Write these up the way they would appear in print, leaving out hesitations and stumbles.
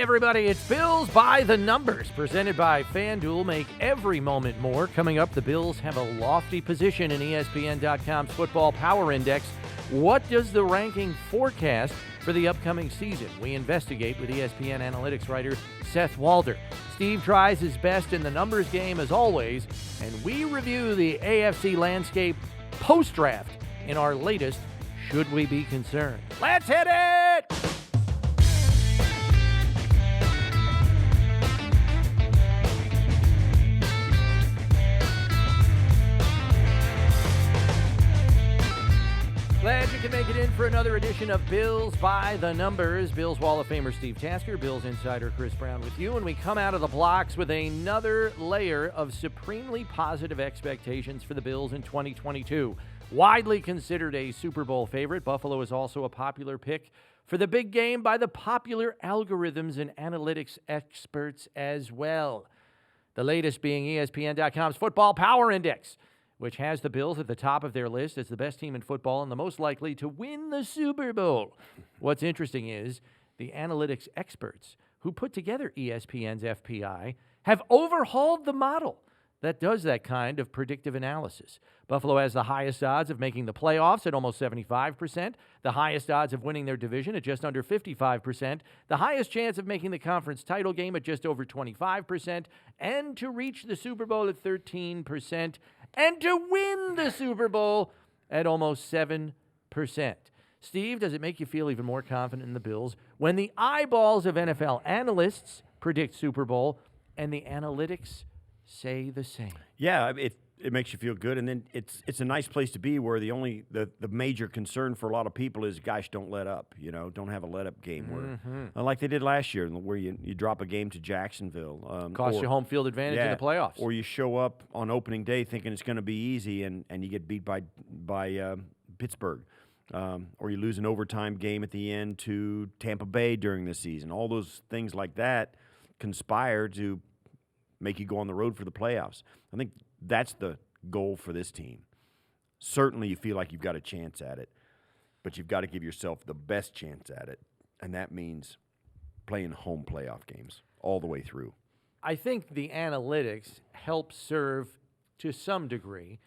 everybody, it's Bills by the Numbers, presented by FanDuel. Make every moment more. Coming up, the Bills have a lofty position in ESPN.com's Football Power Index. What does the ranking forecast for the upcoming season? We investigate with ESPN analytics writer Seth Walder. Steve tries his best in the numbers game as always, and we review the AFC landscape post-draft in our latest Should We Be Concerned? Let's hit it! Glad you can make it in for another edition of Bills by the Numbers. Bills Wall of Famer Steve Tasker, Bills insider Chris Brown with you, and we come out of the blocks with another layer of supremely positive expectations for the Bills in 2022. Widely considered a Super Bowl favorite, Buffalo is also a popular pick for the big game by the popular algorithms and analytics experts as well. The latest being ESPN.com's Football Power Index, which has the Bills at the top of their list as the best team in football and the most likely to win the Super Bowl. What's interesting is the analytics experts who put together ESPN's FPI have overhauled the model that does that kind of predictive analysis. Buffalo has the highest odds of making the playoffs at almost 75%, the highest odds of winning their division at just under 55%, the highest chance of making the conference title game at just over 25%, and to reach the Super Bowl at 13%, and to win the Super Bowl at almost 7%. Steve, does it make you feel even more confident in the Bills when the eyeballs of NFL analysts predict Super Bowl and the analytics say the same? Yeah, it makes you feel good, and then it's a nice place to be where the major concern for a lot of people is, gosh, don't let up, don't have a let-up game where like they did last year, where you drop a game to Jacksonville. Cost you home field advantage in the playoffs. Or you show up on opening day thinking it's going to be easy, and you get beat by Pittsburgh. Or you lose an overtime game at the end to Tampa Bay during the season. All those things like that conspire to make you go on the road for the playoffs. I think that's the goal for this team. Certainly you feel like you've got a chance at it, but you've got to give yourself the best chance at it, and that means playing home playoff games all the way through. I think the analytics help serve to some degree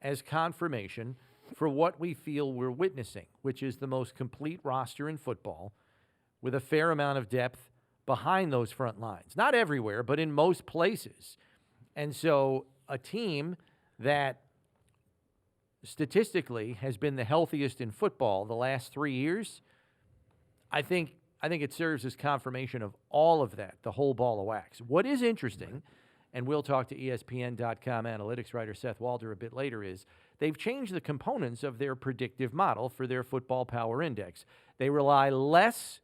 as confirmation for what we feel we're witnessing, which is the most complete roster in football with a fair amount of depth behind those front lines. Not everywhere, but in most places. And so a team that statistically has been the healthiest in football the last 3 years, I think it serves as confirmation of all of that, the whole ball of wax. What is interesting, and we'll talk to ESPN.com analytics writer Seth Walder a bit later, is they've changed the components of their predictive model for their Football Power Index. They rely less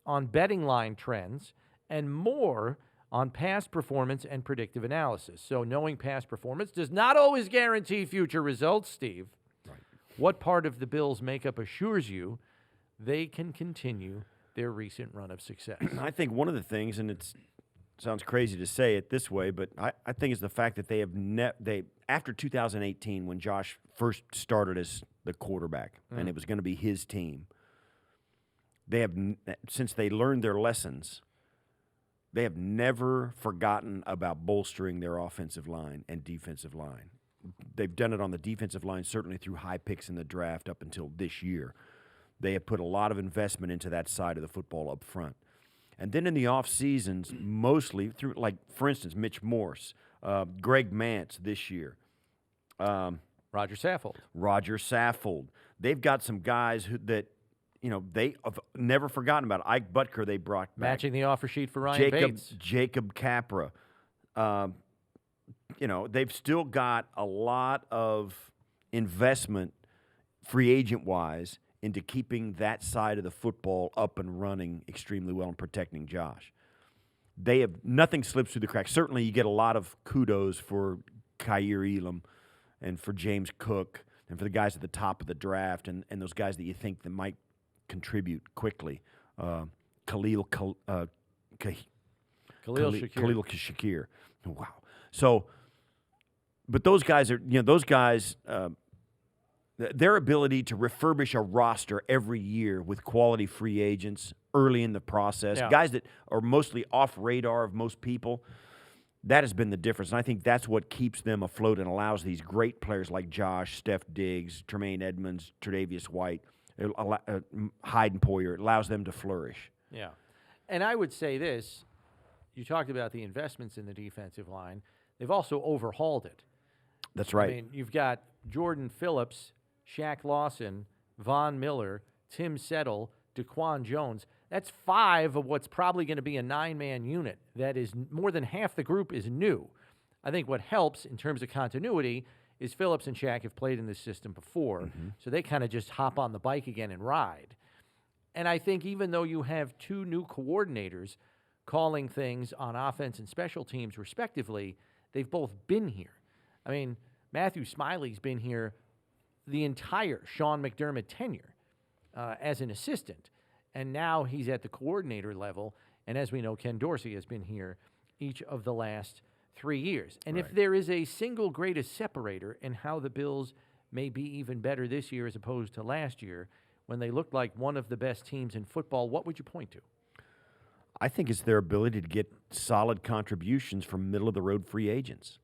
on betting line trends and more on past performance and predictive analysis. So knowing past performance does not always guarantee future results, Steve. Right. What part of the Bills' makeup assures you they can continue their recent run of success? I think one of the things, and it sounds crazy to say it this way, but I think it's the fact that they have after 2018, when Josh first started as the quarterback, and it was going to be his team, they have, since they learned their lessons, they have never forgotten about bolstering their offensive line and defensive line. They've done it on the defensive line, certainly through high picks in the draft up until this year. They have put a lot of investment into that side of the football up front. And then in the off seasons, mostly through, like, for instance, Mitch Morse, Greg Mance this year. Roger Saffold. They've got some guys that, they have never forgotten about. Ike Butker they brought back. Matching the offer sheet for Ryan Bates. Jacob Capra. They've still got a lot of investment, free agent-wise, into keeping that side of the football up and running extremely well and protecting Josh. Nothing slips through the cracks. Certainly you get a lot of kudos for Kaiir Elam and for James Cook and for the guys at the top of the draft and those guys that you think that might contribute quickly. Khalil Shakir. Wow. So, but those guys are, their ability to refurbish a roster every year with quality free agents early in the process, guys that are mostly off radar of most people, that has been the difference. And I think that's what keeps them afloat and allows these great players like Josh, Steph Diggs, Tremaine Edmonds, Tre'Davious White, Hyde and Poyer. It allows them to flourish. Yeah. And I would say this. You talked about the investments in the defensive line. They've also overhauled it. That's right. I mean, you've got Jordan Phillips, Shaq Lawson, Von Miller, Tim Settle, DeQuan Jones. That's 5 of what's probably going to be a 9-man unit. That is more than half the group is new. I think what helps in terms of continuity is Phillips and Shaq have played in this system before, so they kind of just hop on the bike again and ride. And I think even though you have 2 new coordinators calling things on offense and special teams respectively, they've both been here. I mean, Matthew Smiley's been here the entire Sean McDermott tenure as an assistant, and now he's at the coordinator level. And as we know, Ken Dorsey has been here each of the last 3 years. And if there is a single greatest separator in how the Bills may be even better this year as opposed to last year, when they looked like one of the best teams in football, what would you point to? I think it's their ability to get solid contributions from middle-of-the-road free agents.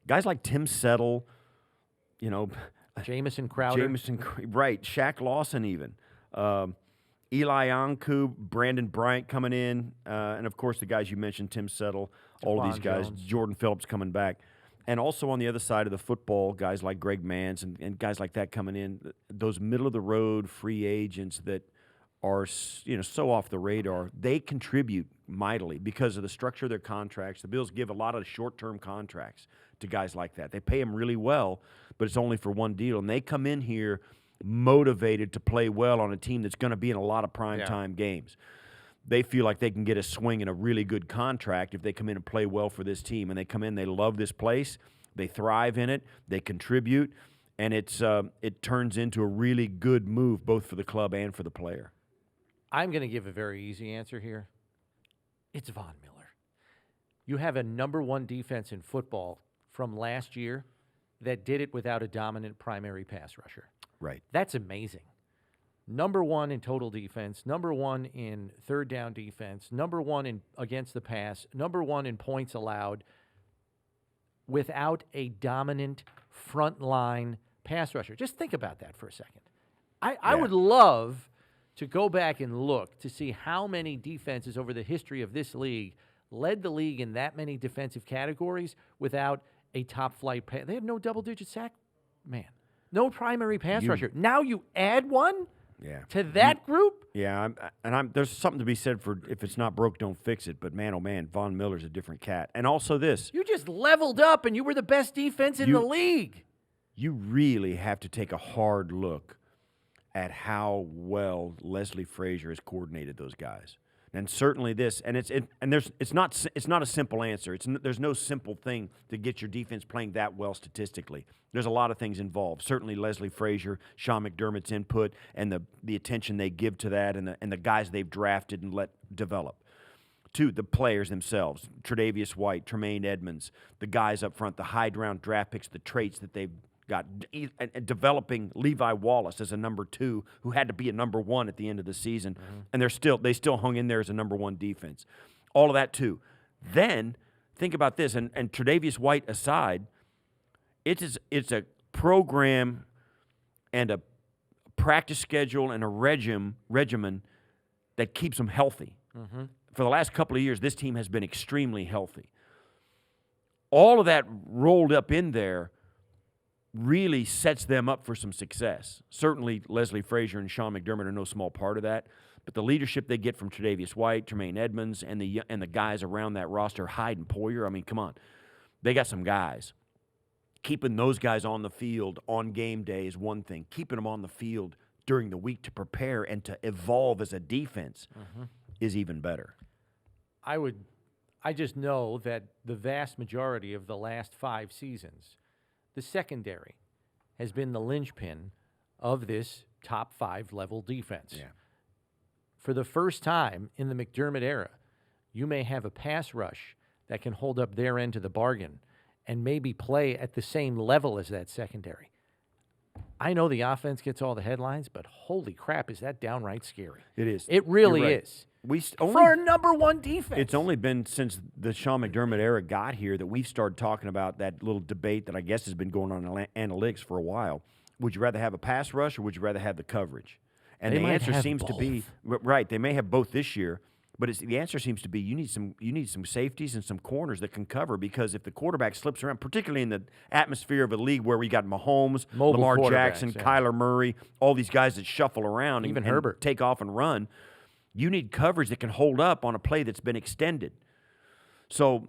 Guys like Tim Settle, Jamison Crowder. Right. Shaq Lawson even. Eli Anku, Brandon Bryant coming in, and, of course, the guys you mentioned, Tim Settle, all of these guys, Jones. Jordan Phillips coming back. And also on the other side of the football, guys like Greg Mans and guys like that coming in, those middle-of-the-road free agents that are so off the radar, they contribute mightily because of the structure of their contracts. The Bills give a lot of short-term contracts to guys like that. They pay them really well, but it's only for one deal. And they come in here motivated to play well on a team that's going to be in a lot of primetime games. They feel like they can get a swing in a really good contract if they come in and play well for this team. And they come in, they love this place, they thrive in it, they contribute, and it turns into a really good move both for the club and for the player. I'm going to give a very easy answer here. It's Von Miller. You have a number 1 defense in football from last year that did it without a dominant primary pass rusher. Right. That's amazing. Number 1 in total defense, number 1 in third down defense, number 1 in against the pass, number 1 in points allowed without a dominant frontline pass rusher. Just think about that for a second. I would love to go back and look to see how many defenses over the history of this league led the league in that many defensive categories without a top-flight pass. They have no double-digit sack man. No primary pass rusher. Now you add one to that group? Yeah, there's something to be said for if it's not broke, don't fix it. But, man, oh, man, Von Miller's a different cat. And also this. You just leveled up, and you were the best defense in the league. You really have to take a hard look at how well Leslie Frazier has coordinated those guys. And certainly this, and it's not a simple answer. There's no simple thing to get your defense playing that well statistically. There's a lot of things involved. Certainly Leslie Frazier, Sean McDermott's input, and the attention they give to that, and the guys they've drafted and let develop. 2, the players themselves, Tre'Davious White, Tremaine Edmonds, the guys up front, the high-round draft picks, the traits that they've got, and developing Levi Wallace as a number 2 who had to be a number 1 at the end of the season, and they still hung in there as a number 1 defense. All of that too. Then think about this, and Tre'Davious White aside, it's a program and a practice schedule and a regimen that keeps them healthy. For the last couple of years, this team has been extremely healthy. All of that rolled up in there really sets them up for some success. Certainly, Leslie Frazier and Sean McDermott are no small part of that. But the leadership they get from Tre'Davious White, Tremaine Edmonds, and the guys around that roster, Hyde and Poyer, I mean, come on. They got some guys. Keeping those guys on the field on game day is one thing. Keeping them on the field during the week to prepare and to evolve as a defense is even better. I just know that the vast majority of the last 5 seasons, the secondary has been the linchpin of this top 5 level defense. Yeah. For the first time in the McDermott era, you may have a pass rush that can hold up their end of the bargain and maybe play at the same level as that secondary. I know the offense gets all the headlines, but holy crap, is that downright scary. It is. It really You're right. is. For a number one defense. It's only been since the Sean McDermott era got here that we've started talking about that little debate that I guess has been going on in analytics for a while. Would you rather have a pass rush or would you rather have the coverage? And the answer seems to be right. They may have both this year, but the answer seems to be you need some safeties and some corners that can cover, because if the quarterback slips around, particularly in the atmosphere of a league where we got Mahomes, Lamar Jackson, Kyler Murray, all these guys that shuffle around and Herbert take off and run, you need coverage that can hold up on a play that's been extended. So,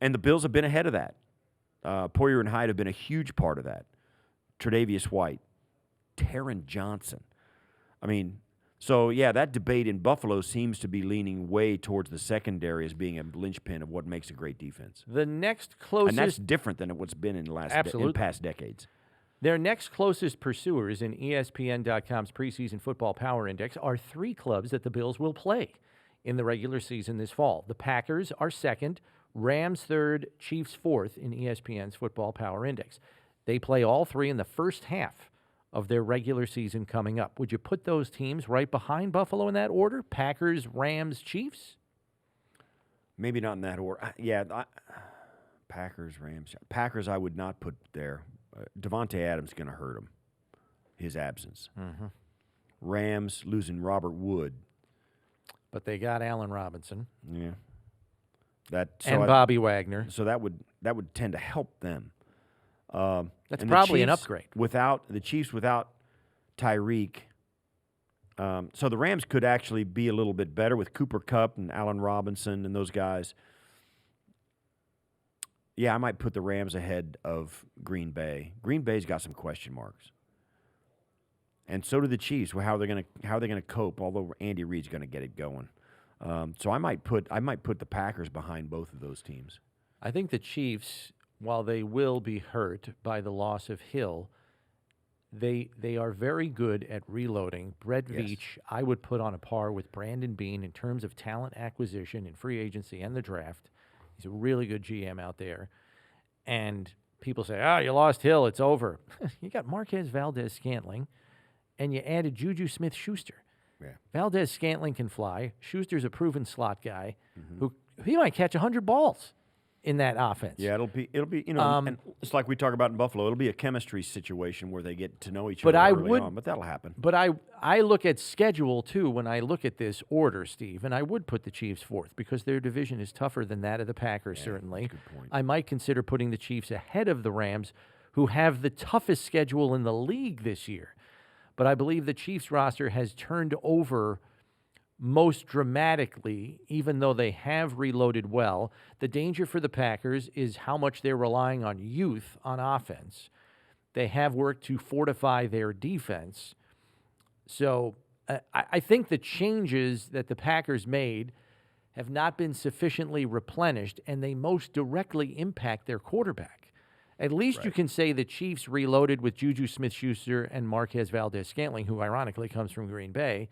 and the Bills have been ahead of that. Poyer and Hyde have been a huge part of that. Tre'Davious White, Taron Johnson. I mean, so yeah, that debate in Buffalo seems to be leaning way towards the secondary as being a linchpin of what makes a great defense. The next closest, and that's different than what's been in the in past decades. Their next closest pursuers in ESPN.com's preseason football power index are three clubs that the Bills will play in the regular season this fall. The Packers are second, Rams third, Chiefs fourth in ESPN's football power index. They play all three in the first half of their regular season coming up. Would you put those teams right behind Buffalo in that order? Packers, Rams, Chiefs? Maybe not in that order. Packers, Rams. Packers I would not put there. Devontae Adams is going to hurt him, his absence. Mm-hmm. Rams losing Robert Wood. But they got Allen Robinson. Yeah. Bobby Wagner. So that would tend to help them. That's probably an upgrade. Without the Chiefs, without Tyreek. So the Rams could actually be a little bit better with Cooper Kupp and Allen Robinson and those guys. Yeah, I might put the Rams ahead of Green Bay. Green Bay's got some question marks, and so do the Chiefs. Well, how are they going to cope? Although Andy Reid's going to get it going, so I might put the Packers behind both of those teams. I think the Chiefs, while they will be hurt by the loss of Hill, they are very good at reloading. Brett Veach, I would put on a par with Brandon Beane in terms of talent acquisition in free agency and the draft. He's a really good GM out there. And people say, you lost Hill, it's over. You got Marquez Valdez-Scantling, and you added Juju Smith-Schuster. Yeah. Valdez-Scantling can fly. Schuster's a proven slot guy who he might catch 100 balls in that offense. Yeah, it'll be and it's like we talk about in Buffalo. It'll be a chemistry situation where they get to know each other early on, but that'll happen. But I look at schedule, too, when I look at this order, Steve, and I would put the Chiefs fourth because their division is tougher than that of the Packers, certainly. Good point. I might consider putting the Chiefs ahead of the Rams, who have the toughest schedule in the league this year. But I believe the Chiefs roster has turned over most dramatically, even though they have reloaded well. The danger for the Packers is how much they're relying on youth on offense. They have worked to fortify their defense. So I think the changes that the Packers made have not been sufficiently replenished, and they most directly impact their quarterback. At least you can say the Chiefs reloaded with Juju Smith-Schuster and Marquez Valdez-Scantling, who ironically comes from Green Bay.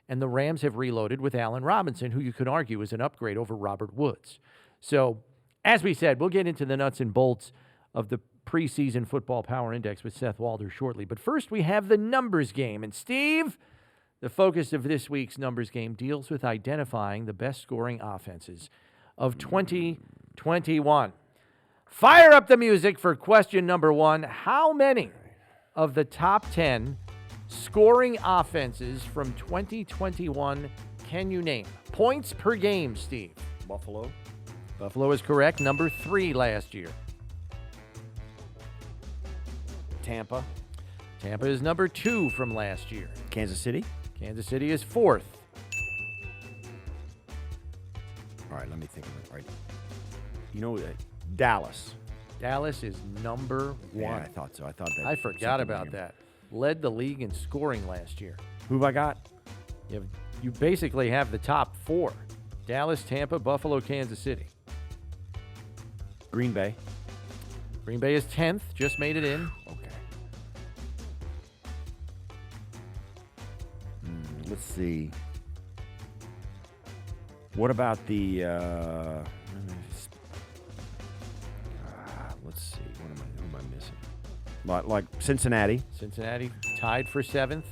And the Rams have reloaded with Allen Robinson, who you could argue is an upgrade over Robert Woods. So, as we said, we'll get into the nuts and bolts of the preseason football power index with Seth Walder shortly. But first, we have the numbers game. And Steve, the focus of this week's numbers game deals with identifying the best scoring offenses of 2021. Fire up the music for question number one. How many of the top 10 scoring offenses from 2021 can you name? Points per game, Steve. Buffalo. Buffalo is correct. Number 3 last year. Tampa. Tampa is number 2 from last year. Kansas City. Kansas City is 4th. All right, let me think of it. All right. You know, Dallas. Dallas is number 1. Yeah, I thought so. I forgot about that. Led the league in scoring last year. Who have I got? You basically have the top 4. Dallas, Tampa, Buffalo, Kansas City. Green Bay. Green Bay is 10th. Just made it in. Okay. Let's see. What about the... let's see. Who am I missing? Like Cincinnati. Cincinnati tied for 7th.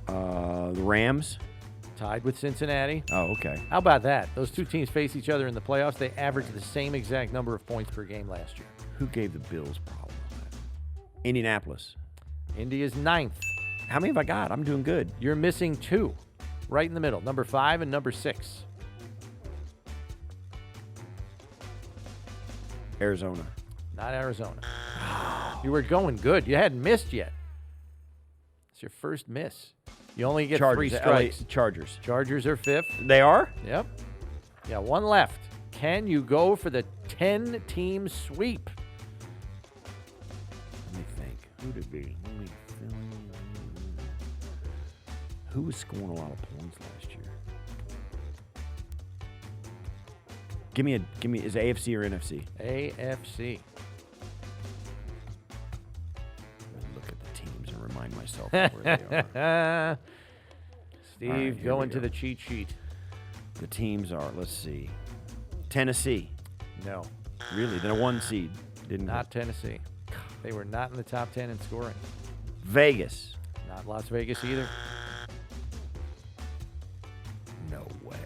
The Rams. Tied with Cincinnati. Oh, okay. How about that? Those two teams face each other in the playoffs. They averaged the same exact number of points per game last year. Who gave the Bills problems? Indianapolis. India's 9th. How many have I got? I'm doing good. You're missing 2. Right in the middle. Number 5 and number 6. Arizona. Not Arizona. You were going good. You hadn't missed yet. It's your first miss. You only get 3 strikes. Chargers. Chargers are 5th. They are? Yep. Yeah, 1 left. Can you go for the 10-team sweep? Let me think. Who'd it be? Who was scoring a lot of points last year? Give me, is it AFC or NFC? AFC. Look at the teams and remind myself of where they are. Steve, right, go we into go. the cheat sheet. The teams are, let's see. Tennessee. No, Really? Then a 1 seed. Didn't not Tennessee. They were not in the top 10 in scoring. Vegas. Not Las Vegas either. No way.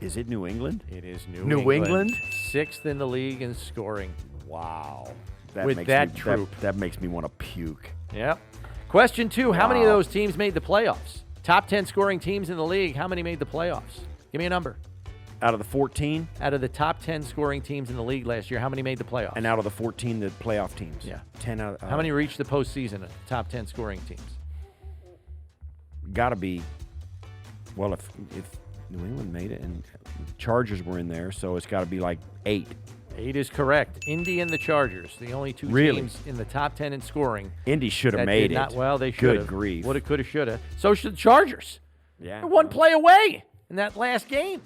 Is it New England? It is New England? 6th in the league in scoring. Wow. With that me, troop. That makes me want to puke. Yep. Question 2, how many of Wow. those teams made the playoffs? Top 10 scoring teams in the league, how many made the playoffs? Give me a number. Out of the 14, Out of the top 10 scoring teams in the league last year, how many made the playoffs? and out of the 14, the playoff teams. Yeah. 10 out. How many reached the postseason of the top 10 scoring teams? Got to be. Well, if New England made it and Chargers were in there, so it's got to be like 8. 8 is correct. Indy and the Chargers, the only 2 Really? teams in the top 10 in scoring. Indy should have that made did not, it. well, they should have. Good grief. Woulda, coulda, shoulda. So should the Chargers. Yeah. They're 1 play away in that last game.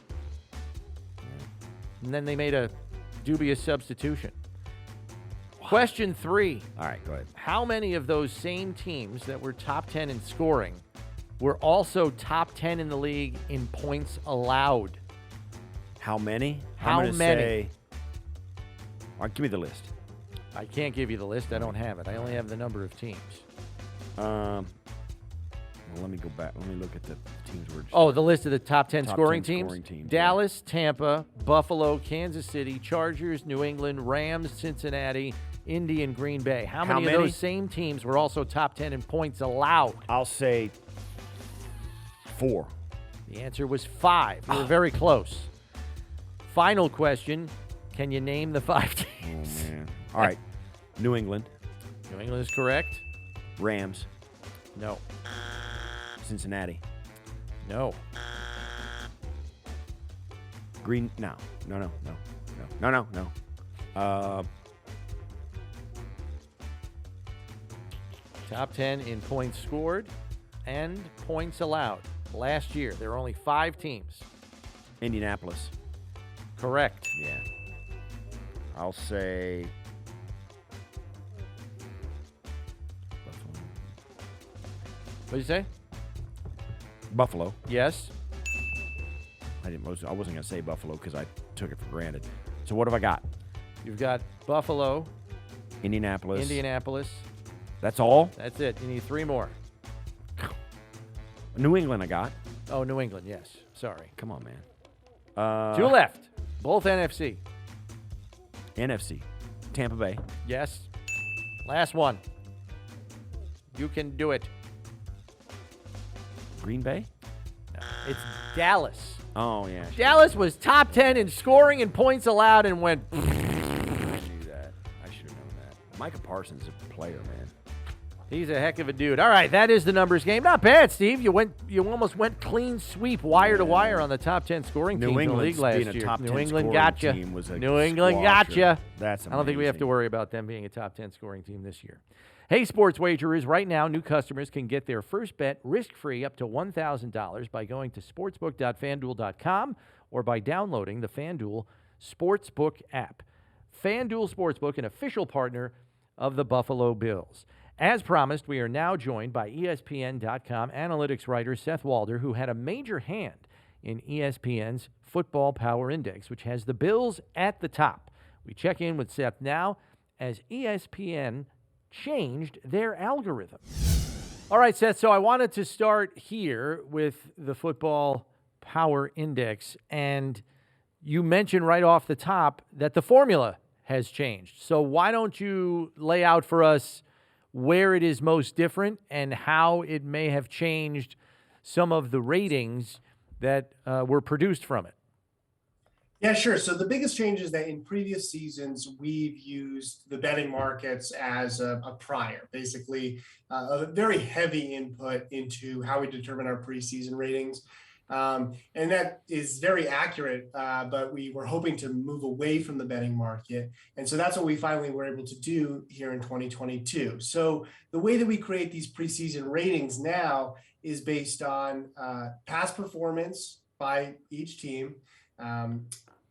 And then they made a dubious substitution. Question 3. All right, go ahead. How many of those same teams that were top 10 in scoring were also top 10 in the league in points allowed? How many? How I'm gonna many? Say, all right, give me the list. I can't give you the list. I don't have it. I only have the number of teams. Well, let me go back. Let me look at the teams we're just. Oh, the list of the top 10 Top scoring 10 teams? scoring teams, Dallas, Tampa, Buffalo, Kansas City, Chargers, New England, Rams, Cincinnati, Indy, and Green Bay. How many of many? those same teams were also top 10 in points allowed? I'll say 4. The answer was 5. You were very close. Final question. Can you name the 5 teams? Oh man. All right. New England, New England is correct. Rams, No. Cincinnati, No. Green. No. Top 10 in points scored and points allowed. Last year, there were only 5 teams. Indianapolis. Correct. Yeah. I'll say. What did you say? Buffalo. Yes. I wasn't gonna say Buffalo because I took it for granted. So what have I got? You've got Buffalo, Indianapolis. Indianapolis. That's all. That's it. You need 3 more. New England. I got. Oh, New England. Yes. Sorry. Come on, man. 2 left. Both NFC. NFC. Tampa Bay. Yes. Last one. You can do it. Green Bay. It's Dallas. Oh yeah. Dallas was top 10 in scoring and points allowed and went. I knew that. I should have known that. Micah Parsons is a player, man. He's a heck of a dude. All right, that is the numbers game. Not bad, Steve. You almost went clean sweep, wire to wire on the top 10 scoring teams in the league last being a year. top New 10 England scoring got you. team was a New England squasher. got you. That's I don't think we have to amazing. worry about them being a top 10 scoring team this year. Hey, sports wagerers, right now, new customers can get their first bet risk-free up to $1,000 by going to sportsbook.fanduel.com or by downloading the FanDuel Sportsbook app. FanDuel Sportsbook, an official partner of the Buffalo Bills. As promised, we are now joined by ESPN.com analytics writer Seth Walder, who had a major hand in ESPN's Football Power Index, which has the Bills at the top. We check in with Seth now as ESPN changed their algorithm. All right, Seth, so I wanted to start here with the Football Power Index, and you mentioned right off the top that the formula has changed. So why don't you lay out for us where it is most different and how it may have changed some of the ratings that were produced from it? Yeah, sure. So the biggest change is that in previous seasons, we've used the betting markets as a prior, basically a very heavy input into how we determine our preseason ratings. And that is very accurate, but we were hoping to move away from the betting market. And so that's what we finally were able to do here in 2022. So the way that we create these preseason ratings now is based on past performance by each team,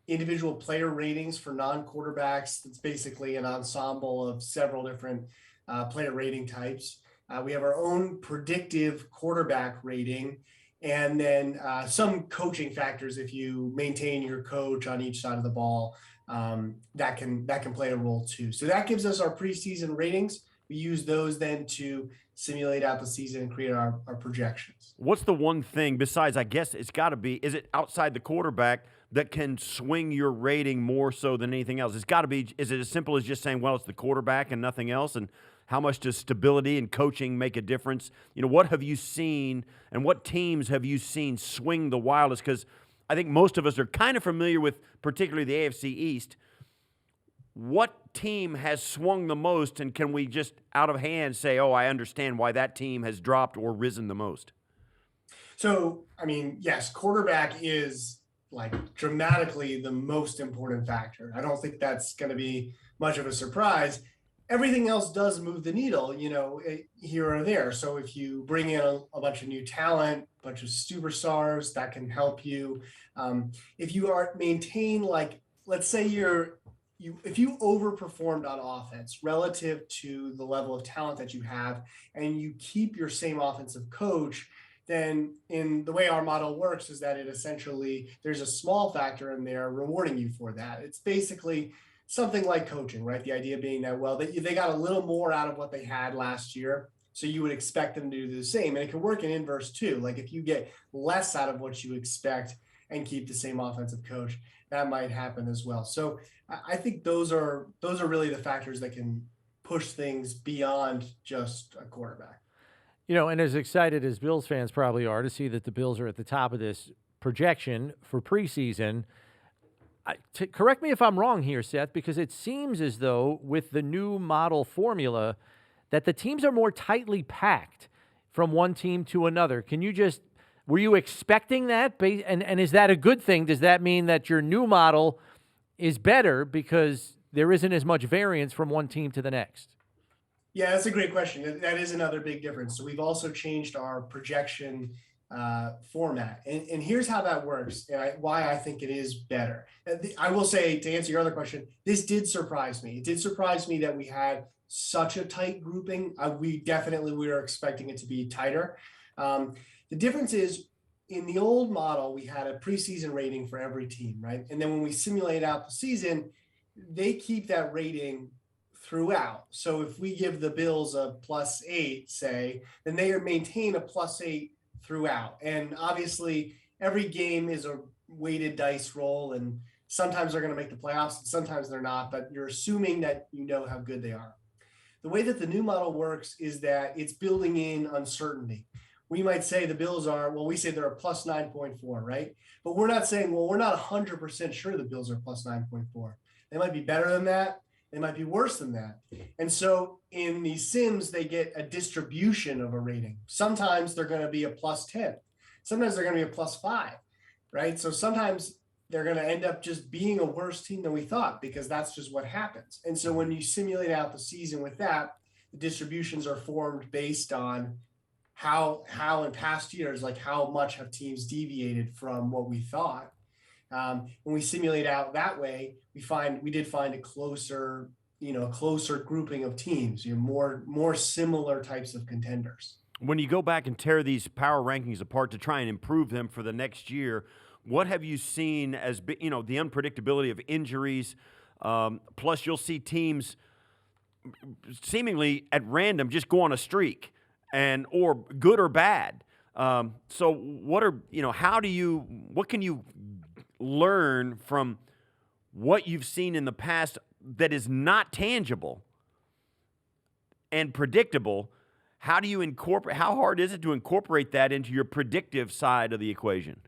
individual player ratings for non-quarterbacks. It's basically an ensemble of several different player rating types. We have our own predictive quarterback rating, and then some coaching factors. If you maintain your coach on each side of the ball, that can play a role too. So that gives us our preseason ratings. We use those then to simulate out the season and create our projections. What's the one thing besides, I guess it's got to be, is it outside the quarterback that can swing your rating more so than anything else? It's got to be, is it as simple as just saying, well, it's the quarterback and nothing else? And how much does stability and coaching make a difference? You know, what have you seen and what teams have you seen swing the wildest? Because I think most of us are kind of familiar with particularly the AFC East. What team has swung the most, and can we just out of hand say, oh, I understand why that team has dropped or risen the most? So, I mean, yes, quarterback is like dramatically the most important factor. I don't think that's going to be much of a surprise. Everything else does move the needle, you know, here or there. So if you bring in a bunch of new talent, a bunch of superstars, that can help you. If you maintain, like, let's say if you overperformed on offense relative to the level of talent that you have, and you keep your same offensive coach, then in the way our model works is that it essentially, there's a small factor in there rewarding you for that. It's basically something like coaching, right? The idea being that, well, they got a little more out of what they had last year, so you would expect them to do the same. And it can work in inverse too. Like if you get less out of what you expect and keep the same offensive coach, that might happen as well. So I think those are really the factors that can push things beyond just a quarterback. You know, and as excited as Bills fans probably are to see that the Bills are at the top of this projection for preseason, correct me if I'm wrong here, Seth, because it seems as though with the new model formula that the teams are more tightly packed from one team to another. Were you expecting that? And is that a good thing? Does that mean that your new model is better because there isn't as much variance from one team to the next? Yeah, that's a great question. That is another big difference. So we've also changed our projection format. And here's how that works and why I think it is better. I will say, to answer your other question, this did surprise me. It did surprise me that we had such a tight grouping. We were expecting it to be tighter. The difference is, in the old model, we had a preseason rating for every team, right? And then when we simulate out the season, they keep that rating throughout. So if we give the Bills a +8, say, then they maintain a +8 throughout. And obviously, every game is a weighted dice roll, and sometimes they're going to make the playoffs, and sometimes they're not, but you're assuming that you know how good they are. The way that the new model works is that it's building in uncertainty. We might say the Bills we say they're a +9.4, right? But we're not saying, well, we're not 100% sure the Bills are +9.4. They might be better than that. They might be worse than that. And so in these sims, they get a distribution of a rating. Sometimes they're going to be a +10. Sometimes they're going to be a +5, right? So sometimes they're going to end up just being a worse team than we thought, because that's just what happens. And so when you simulate out the season with that, the distributions are formed based on how in past years, like how much have teams deviated from what we thought. When we simulate out that way, we did find a closer grouping of teams, more similar types of contenders. When you go back and tear these power rankings apart to try and improve them for the next year, what have you seen as, the unpredictability of injuries? Plus, you'll see teams seemingly at random just go on a streak, or good or bad. So what can you learn from what you've seen in the past that is not tangible and predictable? How hard is it to incorporate that into your predictive side of the equation?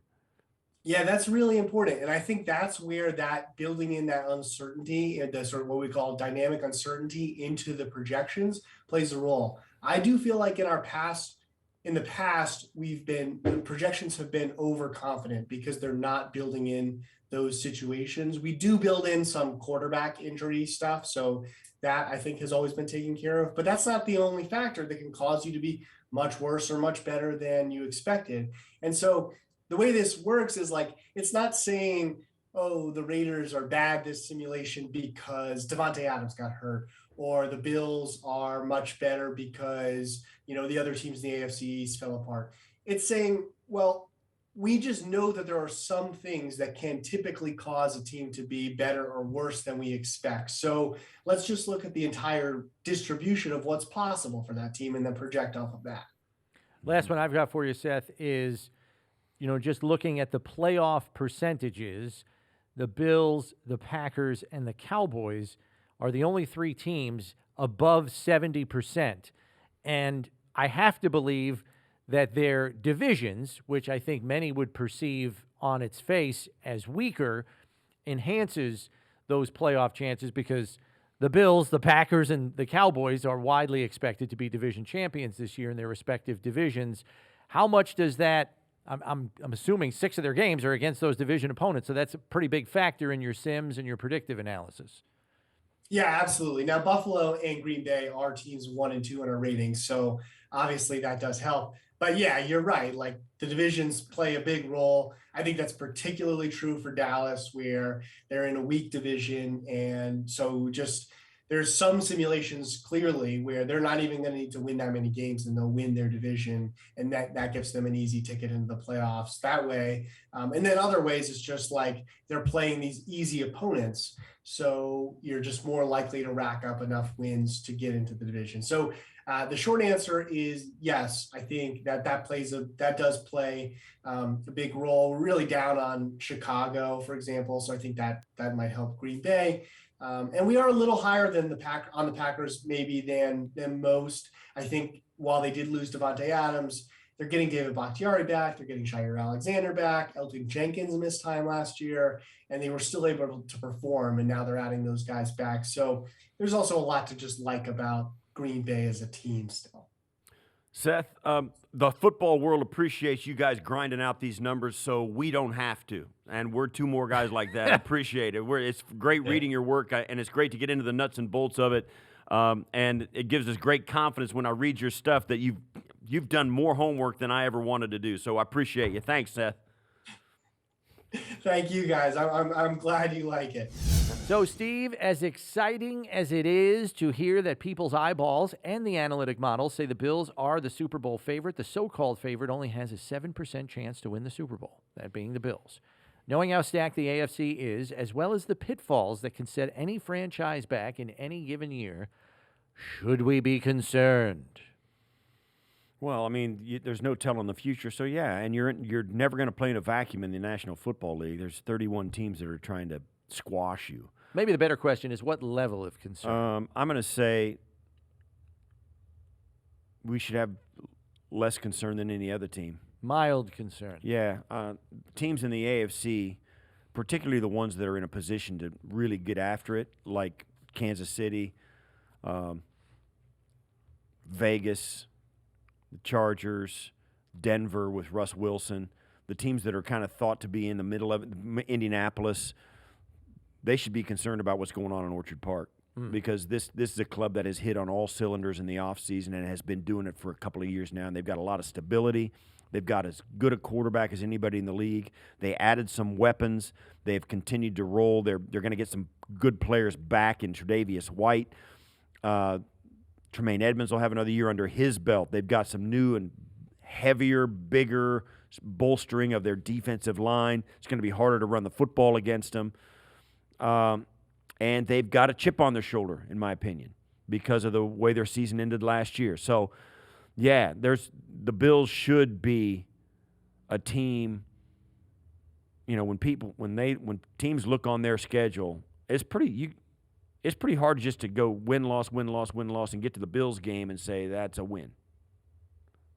Yeah, that's really important. And I think that's where that building in that uncertainty and the sort of what we call dynamic uncertainty into the projections plays a role. I do feel like in the past, the projections have been overconfident because they're not building in those situations. We do build in some quarterback injury stuff. So that I think has always been taken care of, but that's not the only factor that can cause you to be much worse or much better than you expected. And so the way this works is like, it's not saying, oh, the Raiders are bad this simulation because Devontae Adams got hurt, or the Bills are much better because, the other teams in the AFC East fell apart. It's saying, well, we just know that there are some things that can typically cause a team to be better or worse than we expect. So let's just look at the entire distribution of what's possible for that team and then project off of that. Last one I've got for you, Seth, is, just looking at the playoff percentages, the Bills, the Packers, and the Cowboys are the only three teams above 70%. And I have to believe that their divisions, which I think many would perceive on its face as weaker, enhances those playoff chances because the Bills, the Packers, and the Cowboys are widely expected to be division champions this year in their respective divisions. How much does that, I'm assuming 6 of their games are against those division opponents, so that's a pretty big factor in your sims and your predictive analysis. Yeah, absolutely. Now, Buffalo and Green Bay are teams 1 and 2 in our ratings, so obviously that does help. But yeah, you're right. Like the divisions play a big role. I think that's particularly true for Dallas, where they're in a weak division. And so there's some simulations clearly where they're not even going to need to win that many games and they'll win their division. And that gives them an easy ticket into the playoffs that way. And then other ways, it's just like they're playing these easy opponents. So you're just more likely to rack up enough wins to get into the division. So the short answer is yes. I think that does play a big role. We're really down on Chicago, for example. So I think that might help Green Bay. And we are a little higher than the Packers, maybe than most. I think while they did lose Devontae Adams, they're getting David Bakhtiari back. They're getting Jair Alexander back. Elton Jenkins missed time last year, and they were still able to perform. And now they're adding those guys back. So there's also a lot to just like about Green Bay as a team still. Seth, the football world appreciates you guys grinding out these numbers so we don't have to. And we're 2 more guys like that. Appreciate it. It's great reading your work, and it's great to get into the nuts and bolts of it. And it gives us great confidence when I read your stuff that you've done more homework than I ever wanted to do. So I appreciate you. Thanks, Seth. Thank you, guys. I'm glad you like it. So, Steve, as exciting as it is to hear that people's eyeballs and the analytic models say the Bills are the Super Bowl favorite, the so-called favorite only has a 7% chance to win the Super Bowl, that being the Bills. Knowing how stacked the AFC is, as well as the pitfalls that can set any franchise back in any given year, should we be concerned? Well, I mean, there's no telling the future, so yeah, and you're never going to play in a vacuum in the National Football League. There's 31 teams that are trying to squash you. Maybe the better question is what level of concern? I'm going to say we should have less concern than any other team. Mild concern. Yeah. Teams in the AFC, particularly the ones that are in a position to really get after it, like Kansas City, Vegas, the Chargers, Denver with Russ Wilson, the teams that are kind of thought to be in the middle of it, Indianapolis, they should be concerned about what's going on in Orchard Park because this is a club that has hit on all cylinders in the offseason and has been doing it for a couple of years now, and they've got a lot of stability. They've got as good a quarterback as anybody in the league. They added some weapons. They've continued to roll. They're going to get some good players back in Tre'Davious White. Tremaine Edmonds will have another year under his belt. They've got some new and heavier, bigger bolstering of their defensive line. It's going to be harder to run the football against them. And they've got a chip on their shoulder, in my opinion. because of the way their season ended last year. So, yeah, the Bills should be a team. You know, when teams look on their schedule, it's pretty hard just to go win, loss, and get to the Bills game and say that's a win.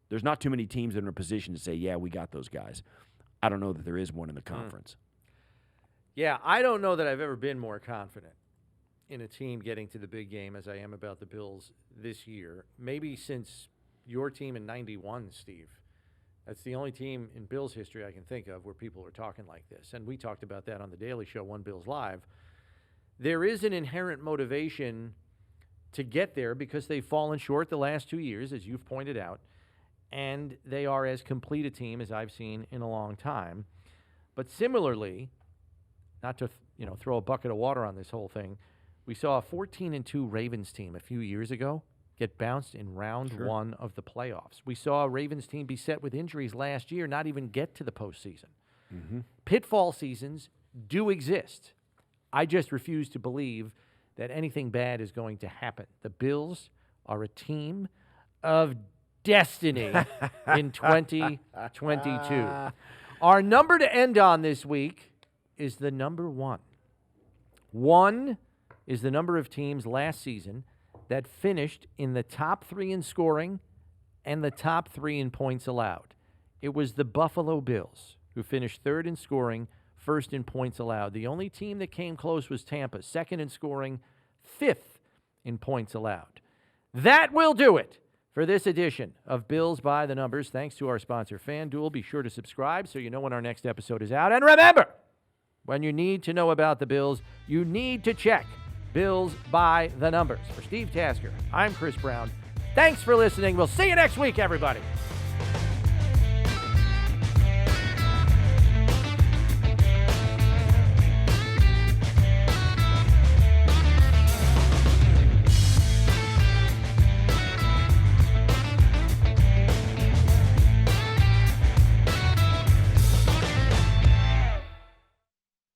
There's not too many teams that are in a position to say, yeah, we got those guys. I don't know that there is one in the conference. Yeah, I don't know that I've ever been more confident in a team getting to the big game as I am about the Bills this year. Maybe since your team in 91, Steve. That's the only team in Bills history I can think of where people are talking like this. And we talked about that on the Daily Show, One Bills Live. There is an inherent motivation to get there because they've fallen short the last 2 years, as you've pointed out, and they are as complete a team as I've seen in a long time. But similarly, not to throw a bucket of water on this whole thing, we saw a 14-2 Ravens team a few years ago get bounced in round one of the playoffs. We saw a Ravens team beset with injuries last year, not even get to the postseason. Mm-hmm. Pitfall seasons do exist. I just refuse to believe that anything bad is going to happen. The Bills are a team of destiny in 2022. Our number to end on this week is the number 1. 1 is the number of teams last season that finished in the top 3 in scoring and the top 3 in points allowed. It was the Buffalo Bills, who finished 3rd in scoring, 1st in points allowed. The only team that came close was Tampa, 2nd in scoring, 5th in points allowed. That will do it for this edition of Bills by the Numbers. Thanks to our sponsor, FanDuel. Be sure to subscribe so you know when our next episode is out. And remember, when you need to know about the Bills, you need to check Bills by the Numbers. For Steve Tasker, I'm Chris Brown. Thanks for listening. We'll see you next week, everybody.